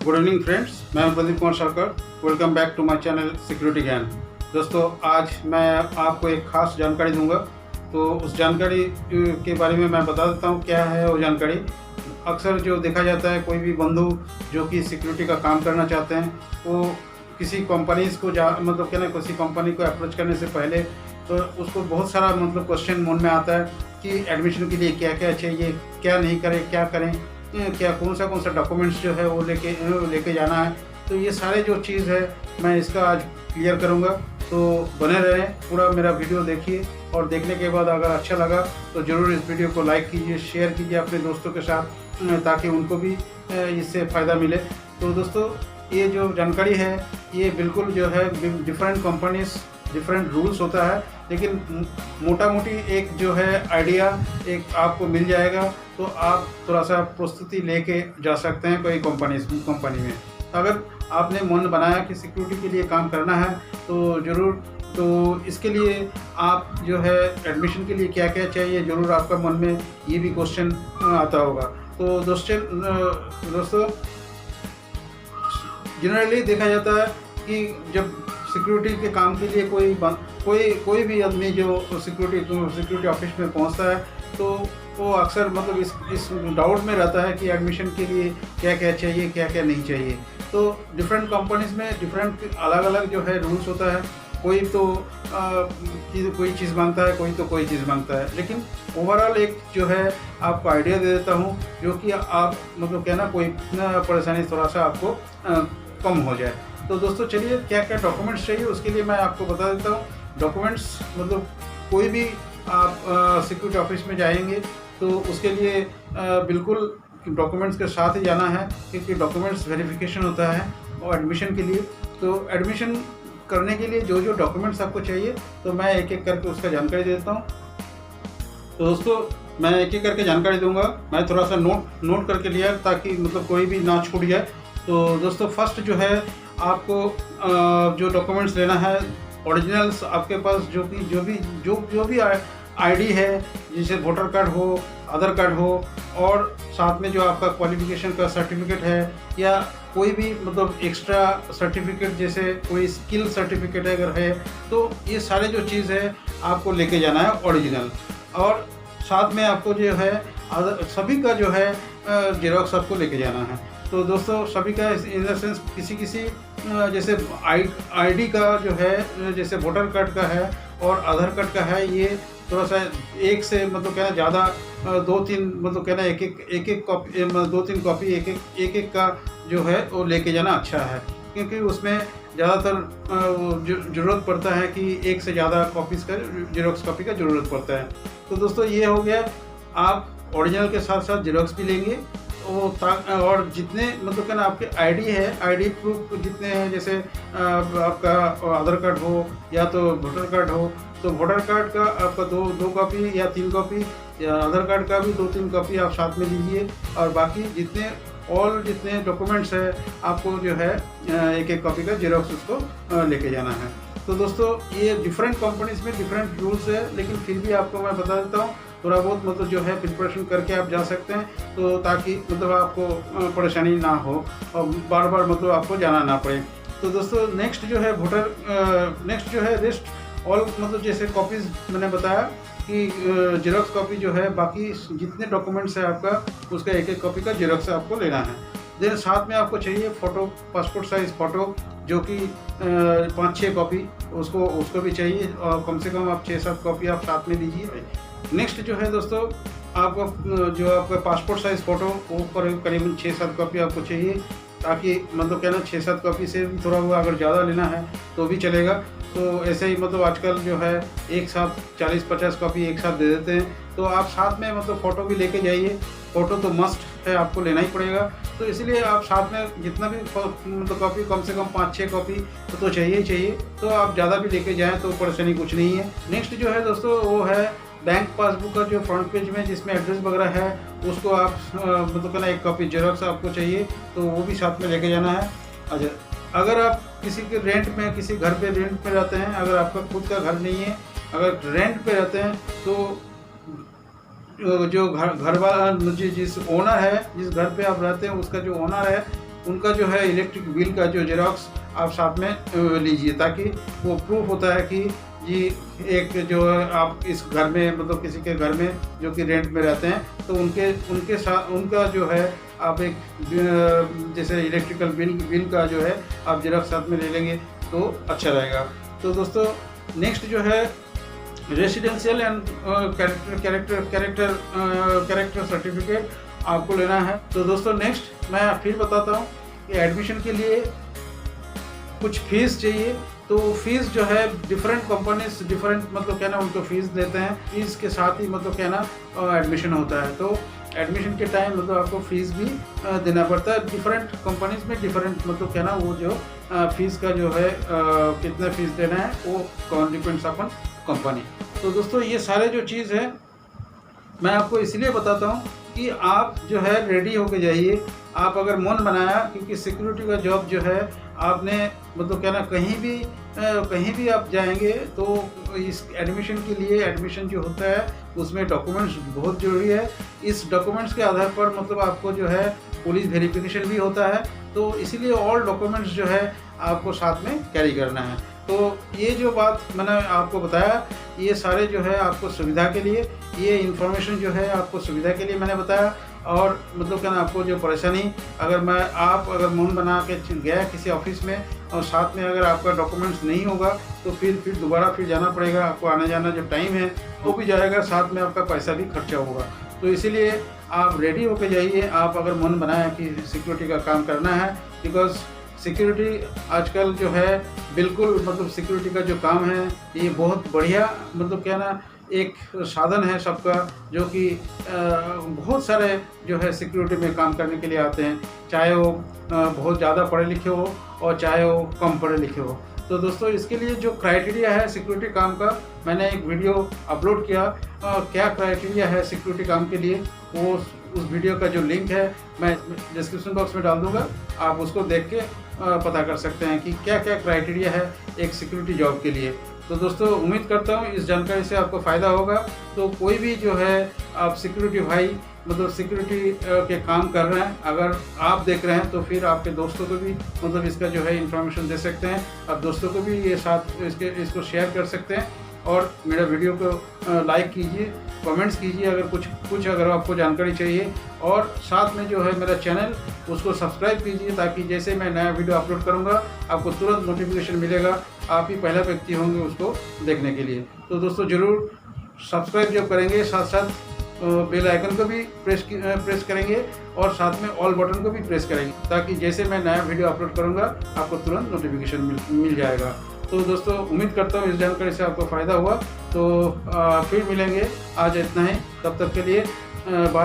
Good evening friends, मैं Pradeep Kumar Sarkar. Welcome back to my channel Security Gyan. दोस्तों, आज मैं आपको एक खास जानकारी दूंगा। तो उस जानकारी के बारे में मैं बता देता हूं क्या है वो जानकारी। अक्सर जो देखा जाता है, कोई भी बंधु जो कि सिक्योरिटी का काम करना चाहते हैं, वो किसी कंपनीज़ को मतलब क्या ना, किसी कंपनी को अप्रोच करने से पहले तो उसको बहुत सारा मतलब क्वेश्चन मन में आता है कि एडमिशन के लिए क्या क्या चाहिए, क्या नहीं करें, क्या करें, क्या कौन सा डॉक्यूमेंट्स जो है वो लेके जाना है। तो ये सारे जो चीज़ है मैं इसका आज क्लियर करूँगा। तो बने रहें, पूरा मेरा वीडियो देखिए और देखने के बाद अगर अच्छा लगा तो ज़रूर इस वीडियो को लाइक कीजिए, शेयर कीजिए अपने दोस्तों के साथ, ताकि उनको भी इससे फ़ायदा मिले। तो दोस्तों, ये जो जानकारी है ये बिल्कुल जो है डिफरेंट कंपनीज डिफरेंट रूल्स होता है, लेकिन मोटा मोटी एक जो है आइडिया एक आपको मिल जाएगा। तो आप थोड़ा सा प्रस्तुति लेके जा सकते हैं कोई कंपनी में। अगर आपने मन बनाया कि सिक्योरिटी के लिए काम करना है तो ज़रूर, तो इसके लिए आप जो है एडमिशन के लिए क्या क्या चाहिए, ज़रूर आपका मन में ये भी क्वेश्चन आता होगा। तो दोस्तों जनरली देखा जाता है कि जब सिक्योरिटी के काम के लिए कोई भी आदमी जो सिक्योरिटी ऑफिस में पहुंचता है, तो वो अक्सर मतलब इस डाउट में रहता है कि एडमिशन के लिए क्या क्या चाहिए, क्या क्या नहीं चाहिए। तो डिफरेंट कंपनीज में डिफरेंट अलग अलग जो है रूल्स होता है। कोई तो कोई चीज़ मांगता है, कोई तो कोई चीज़ मांगता है, लेकिन ओवरऑल एक जो है आपको आइडिया दे देता हूँ, जो कि आप मतलब क्या ना, कोई परेशानी थोड़ा सा आपको कम हो जाए। तो दोस्तों चलिए, क्या क्या डॉक्यूमेंट्स चाहिए उसके लिए मैं आपको बता देता हूँ। डॉक्यूमेंट्स मतलब कोई भी आप सिक्योरिटी ऑफिस में जाएंगे तो उसके लिए बिल्कुल डॉक्यूमेंट्स के साथ ही जाना है, क्योंकि डॉक्यूमेंट्स वेरिफिकेशन होता है और एडमिशन के लिए। तो एडमिशन करने के लिए जो जो डॉक्यूमेंट्स आपको चाहिए, तो मैं एक एक करके उसका जानकारी देता हूँ। तो दोस्तों, मैं एक एक करके जानकारी दूंगा। मैं थोड़ा सा नोट करके लिया ताकि मतलब कोई भी ना छूट जाए। तो दोस्तों, फर्स्ट जो है आपको जो डॉक्यूमेंट्स लेना है, ओरिजिनल्स आपके पास जो भी आईडी है, जैसे वोटर कार्ड हो, आधार कार्ड हो, और साथ में जो आपका क्वालिफिकेशन का सर्टिफिकेट है, या कोई भी मतलब एक्स्ट्रा सर्टिफिकेट, जैसे कोई स्किल सर्टिफिकेट अगर है, तो ये सारे जो चीज़ है आपको लेके जाना है ओरिजिनल। और साथ में आपको जो है सभी का जो है जेरॉक्स आपको लेके जाना है। तो दोस्तों, सभी का इन द सेंस किसी जैसे आईडी का जो है, जैसे वोटर कार्ड का है और आधार कार्ड का है, ये थोड़ा सा एक से मतलब क्या ना ज़्यादा 2-3 मतलब क्या ना एक कॉपी, 2-3 कॉपी एक का जो है वो लेके जाना अच्छा है, क्योंकि उसमें ज़्यादातर ज़रूरत पड़ता है कि एक से ज़्यादा कॉपीज़ का जेरॉक्स कॉपी का ज़रूरत पड़ता है। तो दोस्तों, ये हो गया। आप ओरिजिनल के साथ साथ जेरॉक्स भी लेंगे, और जितने मतलब क्या ना आपके आईडी है, आईडी प्रूफ जितने हैं, जैसे आपका आधार कार्ड हो या तो वोटर कार्ड हो, तो वोटर कार्ड का आपका दो कॉपी या 3 कॉपी, या आधार कार्ड का भी 2-3 कॉपी आप साथ में लीजिए। और बाकी जितने डॉक्यूमेंट्स है आपको जो है एक एक कॉपी का जेरॉक्स उसको लेके जाना है। तो दोस्तों, ये डिफरेंट कंपनीज में डिफरेंट रूल्स है, लेकिन फिर भी आपको मैं बता देता हूँ। थोड़ा बहुत मतलब जो है प्रिपरेशन करके आप जा सकते हैं, तो ताकि मतलब आपको परेशानी ना हो और बार बार मतलब आपको जाना ना पड़े। तो दोस्तों, नेक्स्ट जो है रेस्ट ऑल, मतलब जैसे कॉपीज़ मैंने बताया कि जेरॉक्स कॉपी जो है, बाकी जितने डॉक्यूमेंट्स है आपका, उसका एक एक कॉपी का जेरॉक्स आपको लेना है। देन साथ में आपको चाहिए फ़ोटो, पासपोर्ट साइज़ फ़ोटो, जो कि 5-6 कॉपी उसको भी चाहिए, और कम से कम आप 6-7 कॉपी आप साथ में लीजिए। नेक्स्ट जो है दोस्तों, आपका पासपोर्ट साइज़ फ़ोटो वो करीबन 6-7 कॉपी आपको चाहिए, ताकि मतलब क्या ना 6-7 कॉपी से भी थोड़ा हुआ अगर ज़्यादा लेना है तो भी चलेगा। तो ऐसे ही मतलब आजकल जो है एक साथ 40-50 कॉपी एक साथ दे देते हैं, तो आप साथ में मतलब फ़ोटो भी लेके जाइए। फ़ोटो तो मस्ट है, आपको लेना ही पड़ेगा। तो इसलिए आप साथ में जितना भी मतलब कॉपी, कम से कम 5-6 कॉपी तो चाहिए ही चाहिए। तो आप ज़्यादा भी लेके जाएँ तो परेशानी कुछ नहीं है। नेक्स्ट जो है दोस्तों, वो है बैंक पासबुक का जो फ्रंट पेज में जिसमें एड्रेस वगैरह है, उसको आप मतलब क्या ना एक कॉपी जेरॉक्स आपको चाहिए, तो वो भी साथ में लेके जाना है। अच्छा, अगर आप किसी के किसी घर पे रेंट पे रहते हैं, अगर आपका खुद का घर नहीं है, अगर रेंट पे रहते हैं, तो जो घर वाला जिस ओनर है, जिस घर पे आप रहते हैं, उसका जो ओनर है, उनका जो है इलेक्ट्रिक बिल का जो जेरॉक्स आप साथ में लीजिए, ताकि वो प्रूफ होता है कि जी एक जो है आप इस घर में मतलब किसी के घर में जो कि रेंट में रहते हैं, तो उनके साथ उनका जो है आप एक जैसे इलेक्ट्रिकल बिल का जो है आप जेरॉक्स साथ में ले लेंगे तो अच्छा रहेगा। तो दोस्तों नेक्स्ट जो है रेसिडेंशियल एंड कैरेक्टर सर्टिफिकेट आपको लेना है। तो दोस्तों नेक्स्ट मैं फिर बताता हूँ कि एडमिशन के लिए कुछ फीस चाहिए। तो फीस जो है डिफरेंट कंपनीज डिफरेंट मतलब क्या ना उनको फीस लेते हैं, फीस के साथ ही मतलब क्या ना एडमिशन होता है। तो एडमिशन के टाइम मतलब आपको फीस भी देना पड़ता है। डिफरेंट कंपनीज में डिफरेंट मतलब क्या ना वो जो फीस का जो है कितना फीस देना है वो डिपेंड्स अपॉन कंपनी। तो दोस्तों ये सारे जो चीज़ है मैं आपको इसलिए बताता हूँ कि आप जो है रेडी होके जाइए। आप अगर मन बनाया, क्योंकि सिक्योरिटी का जॉब जो है आपने मतलब क्या ना कहीं भी आप जाएंगे तो इस एडमिशन के लिए एडमिशन जो होता है उसमें डॉक्यूमेंट्स बहुत ज़रूरी है। इस डॉक्यूमेंट्स के आधार पर मतलब आपको जो है पुलिस वेरिफिकेशन भी होता है, तो इसीलिए ऑल डॉक्यूमेंट्स जो है आपको साथ में कैरी करना है। तो ये जो बात मैंने आपको बताया ये सारे जो है आपको सुविधा के लिए, ये इन्फॉर्मेशन जो है आपको सुविधा के लिए मैंने बताया। और मतलब क्या ना आपको जो परेशानी अगर मन बना के गया किसी ऑफिस में और साथ में अगर आपका डॉक्यूमेंट्स नहीं होगा तो फिर दोबारा जाना पड़ेगा, आपको आने जाना जो टाइम है वो भी जाएगा, साथ में आपका पैसा भी खर्चा होगा। तो इसीलिए आप रेडी होके जाइए। आप अगर मन बनाए कि सिक्योरिटी का काम करना है, बिकॉज सिक्योरिटी आजकल जो है बिल्कुल मतलब सिक्योरिटी का जो काम है ये बहुत बढ़िया मतलब क्या ना एक साधन है सबका, जो कि बहुत सारे जो है सिक्योरिटी में काम करने के लिए आते हैं, चाहे वो बहुत ज़्यादा पढ़े लिखे हो और चाहे वो कम पढ़े लिखे हो। तो दोस्तों इसके लिए जो क्राइटेरिया है सिक्योरिटी काम का मैंने एक वीडियो अपलोड किया, क्या क्राइटेरिया है सिक्योरिटी काम के लिए, वो उस वीडियो का जो लिंक है मैं डिस्क्रिप्शन बॉक्स में डाल दूँगा, आप उसको देख के पता कर सकते हैं कि क्या क्या क्राइटेरिया है एक सिक्योरिटी जॉब के लिए। तो दोस्तों उम्मीद करता हूँ इस जानकारी से आपको फ़ायदा होगा। तो कोई भी जो है आप सिक्योरिटी भाई मतलब सिक्योरिटी के काम कर रहे हैं, अगर आप देख रहे हैं तो फिर आपके दोस्तों को भी मतलब इसका जो है इन्फॉर्मेशन दे सकते हैं, आप दोस्तों को भी ये साथ इसको शेयर कर सकते हैं। और मेरा वीडियो को लाइक कीजिए, कमेंट्स कीजिए अगर कुछ अगर आपको जानकारी चाहिए, और साथ में जो है मेरा चैनल उसको सब्सक्राइब कीजिए ताकि जैसे मैं नया वीडियो अपलोड करूंगा आपको तुरंत नोटिफिकेशन मिलेगा, आप ही पहला व्यक्ति होंगे उसको देखने के लिए। तो दोस्तों ज़रूर सब्सक्राइब जब करेंगे साथ साथ बेल आइकन को भी प्रेस करेंगे और साथ में ऑल बटन को भी प्रेस करेंगे ताकि जैसे मैं नया वीडियो अपलोड करूंगा आपको तुरंत नोटिफिकेशन मिल जाएगा। तो दोस्तों उम्मीद करता हूँ इस जानकारी से आपको फ़ायदा हुआ। तो फिर मिलेंगे, आज इतना ही, तब तक के लिए बाय।